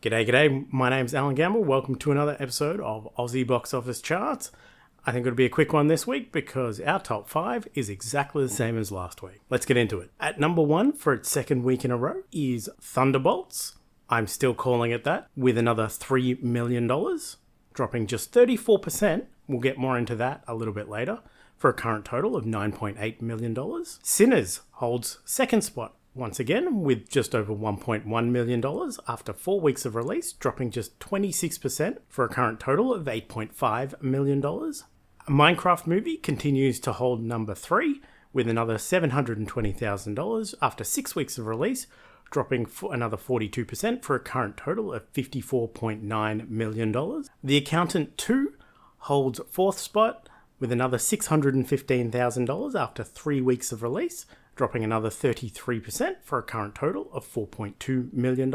G'day, my name's Alan Gamble. Welcome to another episode of Aussie Box Office Charts. I think it'll be a quick one this week because our top 5 is exactly the same as last week. Let's get into it. At number 1 for its second week in a row is Thunderbolts. I'm still calling it that, with another $3 million, dropping just 34%. We'll get more into that a little bit later, for a current total of $9.8 million. Sinners holds second spot once again, with just over $1.1 million after 4 weeks of release, dropping just 26% for a current total of $8.5 million. A Minecraft Movie continues to hold number 3, with another $720,000 after 6 weeks of release, dropping another 42% for a current total of $54.9 million. The Accountant 2 holds 4th spot, with another $615,000 after 3 weeks of release, dropping another 33% for a current total of $4.2 million.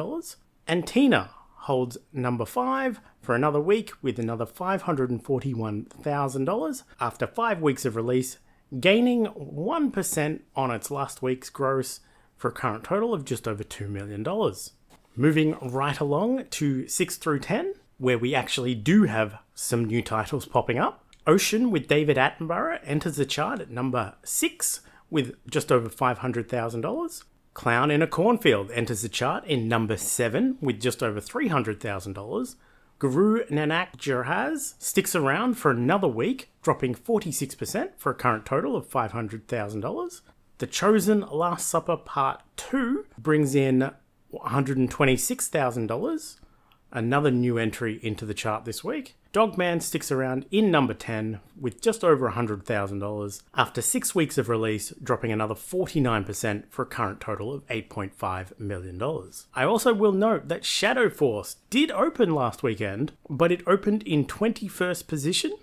And Tina holds number 5 for another week with another $541,000 after 5 weeks of release, gaining 1% on its last week's gross for a current total of just over $2 million. Moving right along to 6 through 10, where we actually do have some new titles popping up. Ocean with David Attenborough enters the chart at number 6 with just over $500,000. Clown in a Cornfield enters the chart in number 7 with just over $300,000. Guru Nanak Jahaz sticks around for another week, dropping 46% for a current total of $500,000. The Chosen Last Supper Part 2 brings in $126,000. Another new entry into the chart this week. Dogman sticks around in number 10 with just over $100,000 after 6 weeks of release, dropping another 49% for a current total of $8.5 million. I also will note that Shadow Force did open last weekend, but it opened in 21st position,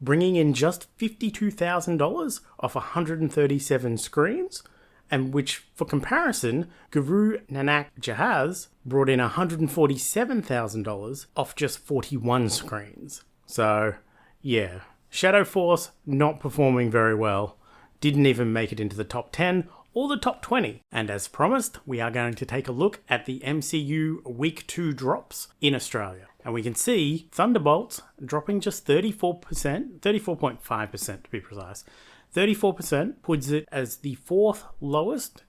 bringing in just $52,000 off 137 screens, and which, for comparison, Guru Nanak Jahaz brought in $147,000 off just 41 screens. So, yeah, Shadow Force not performing very well, didn't even make it into the top 10 or the top 20. And as promised, we are going to take a look at the MCU Week 2 drops in Australia. And we can see Thunderbolts dropping just 34%, 34.5% to be precise. 34% puts it as the fourth lowest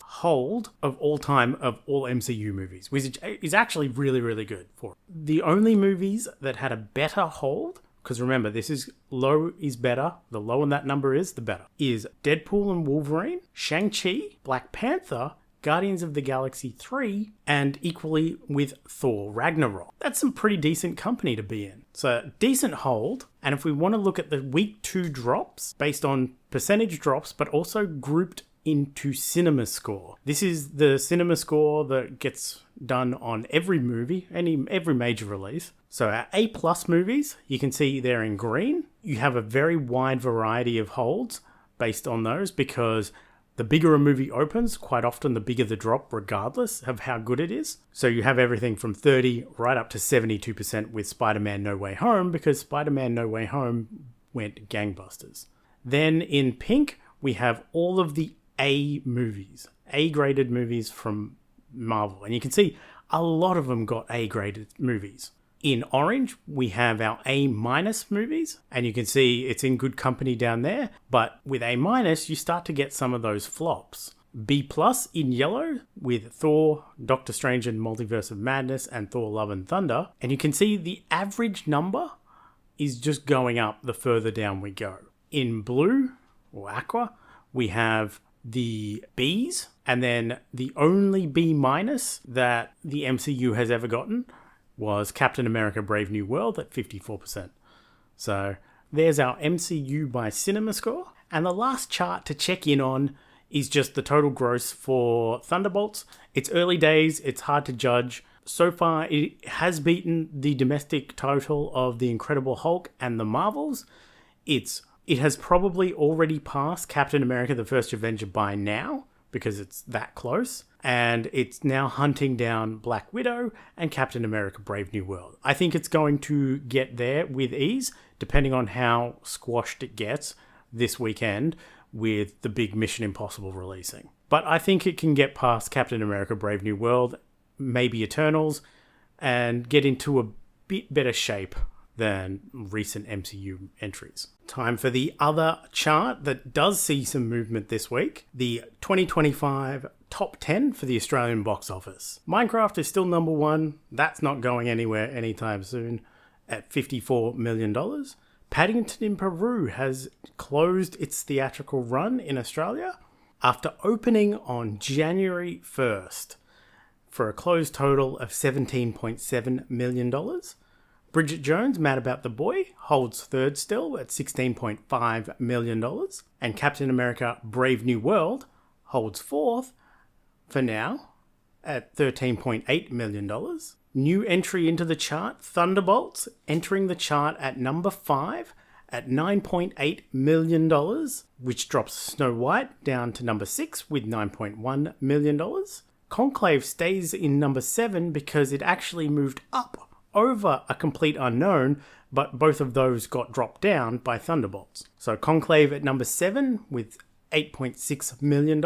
hold of all time of all MCU movies, which is actually really, really good for it. The only movies that had a better hold, because remember, this is low is better, the lower that number is, the better, is Deadpool and Wolverine, Shang-Chi, Black Panther, Guardians of the Galaxy 3, and equally with Thor Ragnarok. That's some pretty decent company to be in. So, decent hold, and if we want to look at the week 2 drops, based on percentage drops, but also grouped into cinema score. This is the cinema score that gets done on every movie, every major release. So our A+ movies, you can see they're in green. You have a very wide variety of holds based on those, because the bigger a movie opens, quite often the bigger the drop, regardless of how good it is. So you have everything from 30 right up to 72% with Spider-Man No Way Home, because Spider-Man No Way Home went gangbusters. Then in pink, we have all of the A movies, A-graded movies from Marvel. And you can see a lot of them got A-graded movies. In orange, we have our A- movies, and you can see it's in good company down there, but with A-, you start to get some of those flops. B+ in yellow, with Thor, Doctor Strange and Multiverse of Madness, and Thor Love and Thunder, and you can see the average number is just going up the further down we go. In blue, or aqua, we have the Bs, and then the only B- that the MCU has ever gotten was Captain America Brave New World at 54%. So there's our MCU by cinema score. And the last chart to check in on is just the total gross for Thunderbolts. It's early days, it's hard to judge. So far, it has beaten the domestic total of The Incredible Hulk and The Marvels. It has probably already passed Captain America the First Avenger by now, because it's that close. And it's now hunting down Black Widow and Captain America Brave New World. I think it's going to get there with ease, depending on how squashed it gets this weekend with the big Mission Impossible releasing. But I think it can get past Captain America Brave New World maybe Eternals, and get into a bit better shape than recent MCU entries. Time for the other chart that does see some movement this week. The 2025 top 10 for the Australian box office. Minecraft is still number one. That's not going anywhere anytime soon at $54 million. Paddington in Peru has closed its theatrical run in Australia after opening on January 1st for a closed total of $17.7 million. Bridget Jones' Mad About the Boy holds third still at $16.5 million. And Captain America Brave New World holds fourth for now at $13.8 million. New entry into the chart, Thunderbolts, entering the chart at number 5 at $9.8 million, which drops Snow White down to number 6 with $9.1 million. Conclave stays in number 7 because it actually moved up over A Complete Unknown, but both of those got dropped down by Thunderbolts. So Conclave at number 7 with $8.6 million,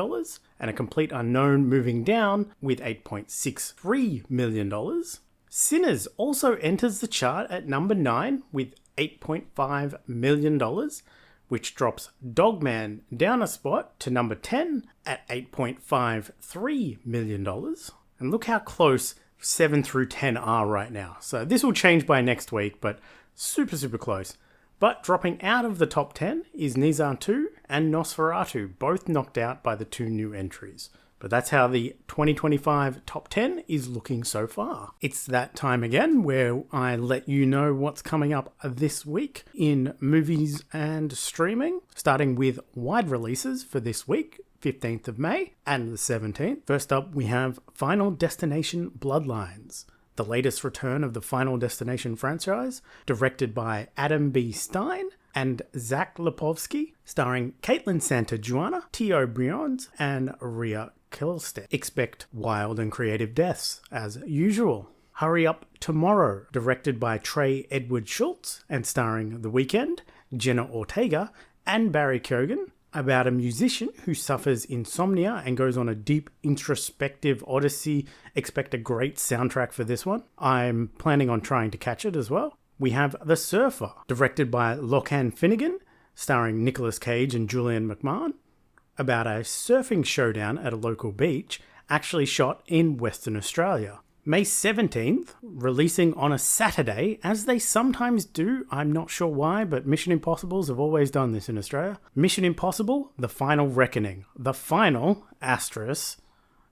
and A Complete Unknown moving down with $8.63 million. Sinners also enters the chart at number 9 with $8.5 million, which drops Dogman down a spot to number 10 at $8.53 million. And look how close 7 through 10 are right now. So this will change by next week, but super, super close. But dropping out of the top 10 is Nizar 2 and Nosferatu, both knocked out by the 2 new entries. But that's how the 2025 top 10 is looking so far. It's that time again where I let you know what's coming up this week in movies and streaming, starting with wide releases for this week, 15th of May and the 17th. First up, we have Final Destination Bloodlines, the latest return of the Final Destination franchise, directed by Adam B. Stein and Zach Lipovsky, starring Caitlin Santa-Juana, Tio Briones, and Rhea Kihlstedt. Expect wild and creative deaths, as usual. Hurry Up Tomorrow, directed by Trey Edward Schultz and starring The Weeknd, Jenna Ortega, and Barry Keoghan, about a musician who suffers insomnia and goes on a deep introspective odyssey. Expect a great soundtrack for this one. I'm planning on trying to catch it as well. We have The Surfer, directed by Lochan Finnegan, starring Nicolas Cage and Julian McMahon, about a surfing showdown at a local beach, actually shot in Western Australia. May 17th, releasing on a Saturday, as they sometimes do. I'm not sure why, but Mission Impossibles have always done this in Australia. Mission Impossible, The Final Reckoning. The final, asterisk,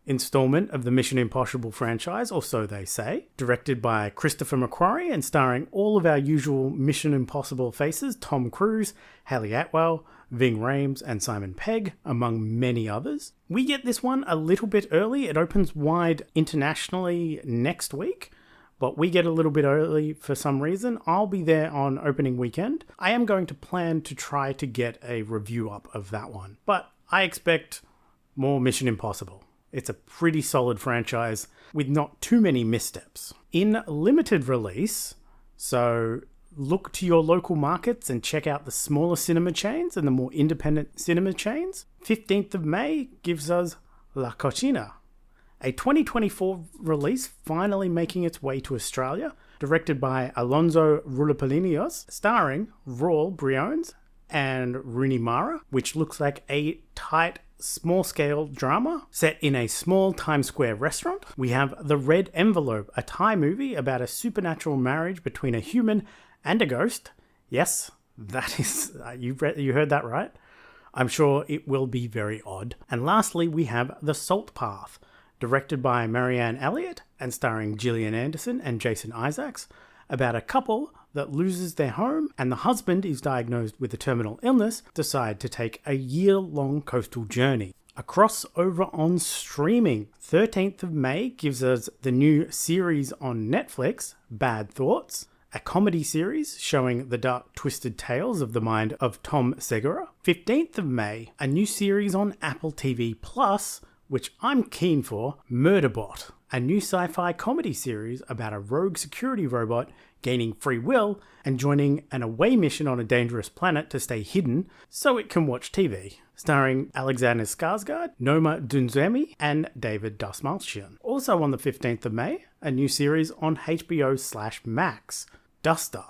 installment of the Mission Impossible franchise, or so they say. Directed by Christopher McQuarrie and starring all of our usual Mission Impossible faces, Tom Cruise, Haley Atwell, Ving Rhames, and Simon Pegg, among many others. We get this one a little bit early. It opens wide internationally next week, but we get a little bit early for some reason. I'll be there on opening weekend. I am going to plan to try to get a review up of that one, but I expect more Mission Impossible. It's a pretty solid franchise with not too many missteps. In limited release, so look to your local markets and check out the smaller cinema chains and the more independent cinema chains. 15th of May gives us La Cochina, a 2024 release finally making its way to Australia, directed by Alonso Rulopoulinos, starring Raul Briones and Rooney Mara, which looks like a tight, small-scale drama set in a small Times Square restaurant. We have The Red Envelope, a Thai movie about a supernatural marriage between a human and a ghost. Yes, that is, you heard that right. I'm sure it will be very odd. And lastly, we have The Salt Path, directed by Marianne Elliott and starring Gillian Anderson and Jason Isaacs, about a couple that loses their home and the husband is diagnosed with a terminal illness, decide to take a year-long coastal journey. A crossover on streaming. 13th of May gives us the new series on Netflix, Bad Thoughts, a comedy series showing the dark, twisted tales of the mind of Tom Segura. 15th of May, a new series on Apple TV Plus, which I'm keen for, Murderbot, a new sci-fi comedy series about a rogue security robot gaining free will and joining an away mission on a dangerous planet to stay hidden so it can watch TV. Starring Alexander Skarsgård, Noma Dunzemi, and David Dastmalchian. Also on the 15th of May, a new series on HBO/Max, Duster,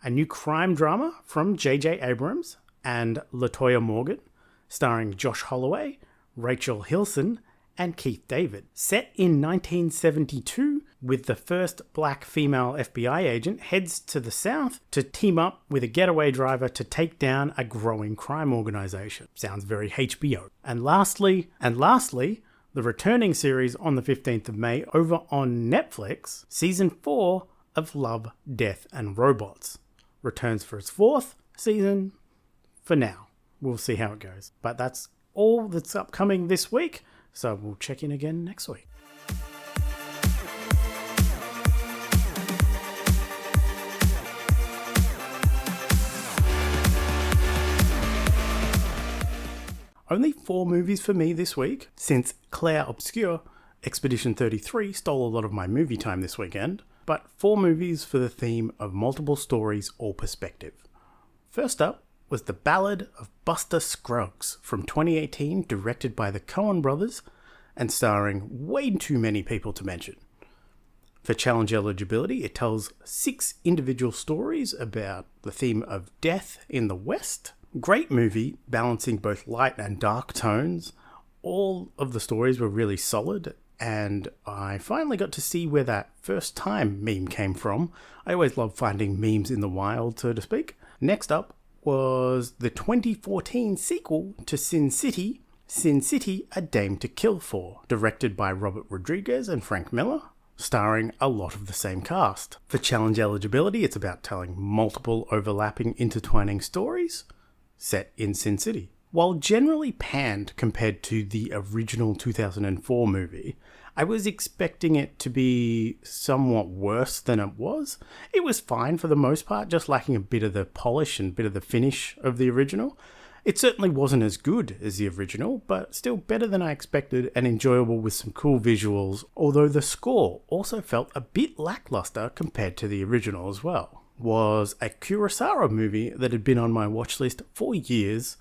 a new crime drama from J.J. Abrams and LaToya Morgan, starring Josh Holloway, Rachel Hilson, and Keith David. Set in 1972, with the first black female FBI agent heads to the south to team up with a getaway driver to take down a growing crime organization. Sounds very HBO. And lastly, the returning series on the 15th of May over on Netflix, Season 4 of Love, Death and Robots. Returns for its fourth season for now. We'll see how it goes. But that's all that's upcoming this week, so we'll check in again next week. Only 4 movies for me this week, since Claire Obscure Expedition 33 stole a lot of my movie time this weekend, but 4 movies for the theme of multiple stories or perspective. First up was The Ballad of Buster Scruggs from 2018, directed by the Coen brothers and starring way too many people to mention. For challenge eligibility, it tells 6 individual stories about the theme of death in the West. Great movie, balancing both light and dark tones. All of the stories were really solid, and I finally got to see where that first time meme came from. I always love finding memes in the wild, so to speak. Next up was the 2014 sequel to Sin City, A Dame to Kill For, directed by Robert Rodriguez and Frank Miller, starring a lot of the same cast. For challenge eligibility, it's about telling multiple overlapping, intertwining stories set in Sin City. While generally panned compared to the original 2004 movie, I was expecting it to be somewhat worse than it was. It was fine for the most part, just lacking a bit of the polish and bit of the finish of the original. It certainly wasn't as good as the original, but still better than I expected and enjoyable with some cool visuals, although the score also felt a bit lackluster compared to the original as well. Was a Kurosawa movie that had been on my watch list for years,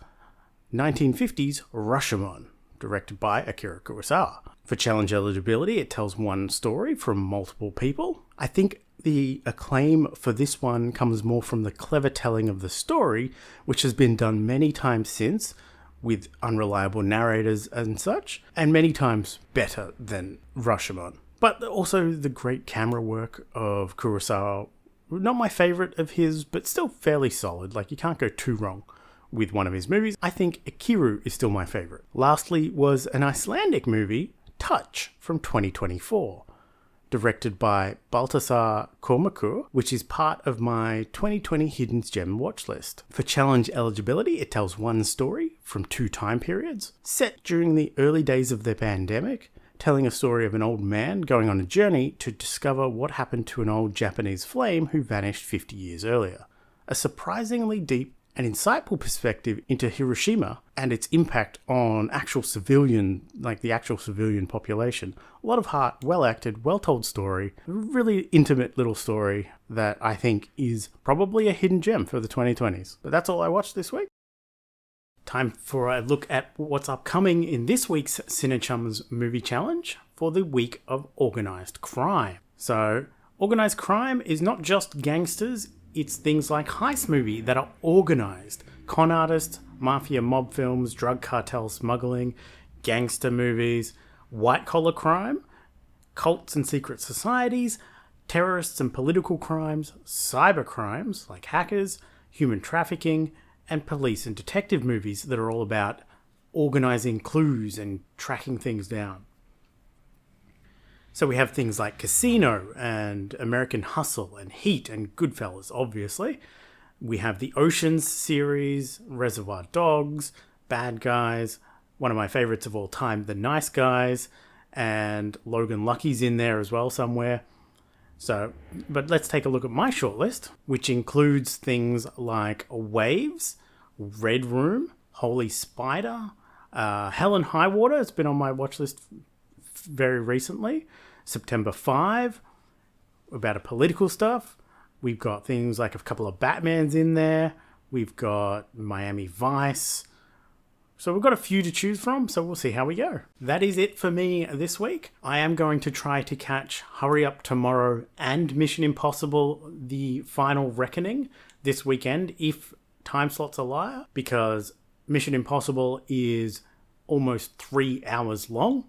1950s Rashomon, directed by Akira Kurosawa. For challenge eligibility, it tells one story from multiple people. I think the acclaim for this one comes more from the clever telling of the story, which has been done many times since, with unreliable narrators and such, and many times better than Rashomon. But also the great camera work of Kurosawa. Not my favourite of his, but still fairly solid. Like, you can't go too wrong with one of his movies. I think Ikiru is still my favourite. Lastly was an Icelandic movie, Touch, from 2024, directed by Baltasar Kormakur, which is part of my 2020 Hidden Gem watch list. For challenge eligibility, it tells one story from 2 time periods, set during the early days of the pandemic, telling a story of an old man going on a journey to discover what happened to an old Japanese flame who vanished 50 years earlier. A surprisingly deep and insightful perspective into Hiroshima and its impact on actual civilian, like the actual civilian population. A lot of heart, well acted, well told story, a really intimate little story that I think is probably a hidden gem for the 2020s. But that's all I watched this week. Time for a look at what's upcoming in this week's Cinechums Movie Challenge for the week of organised crime. So, organised crime is not just gangsters, it's things like heist movie that are organised. Con artists, mafia mob films, drug cartel smuggling, gangster movies, white-collar crime, cults and secret societies, terrorists and political crimes, cyber crimes like hackers, human trafficking, and police and detective movies that are all about organising clues and tracking things down. So we have things like Casino and American Hustle and Heat and Goodfellas, obviously. We have the Oceans series, Reservoir Dogs, Bad Guys, one of my favourites of all time, The Nice Guys, and Logan Lucky's in there as well somewhere. So, but let's take a look at my shortlist, which includes things like Waves, Red Room, Holy Spider, Hell and High Water. It's been on my watch list very recently. September 5, about a political stuff. We've got things like a couple of Batmans in there. We've got Miami Vice. So we've got a few to choose from, so we'll see how we go. That is it for me this week. I am going to try to catch Hurry Up Tomorrow and Mission Impossible: The Final Reckoning this weekend, if time slots allow, because Mission Impossible is almost 3 hours long.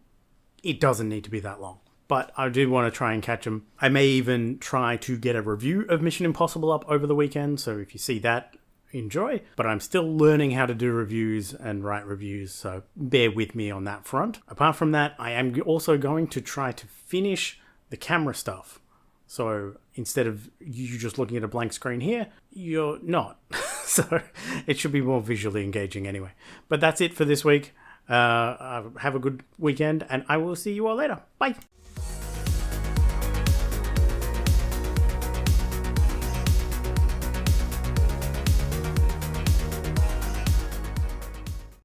It doesn't need to be that long, but I do want to try and catch them. I may even try to get a review of Mission Impossible up over the weekend, so if you see that, enjoy. But I'm still learning how to do reviews and write reviews, so bear with me on that front. Apart from that, I am also going to try to finish the camera stuff. So instead of you just looking at a blank screen here, you're not. So it should be more visually engaging anyway. But that's it for this week. Have a good weekend, and I will see you all later. Bye.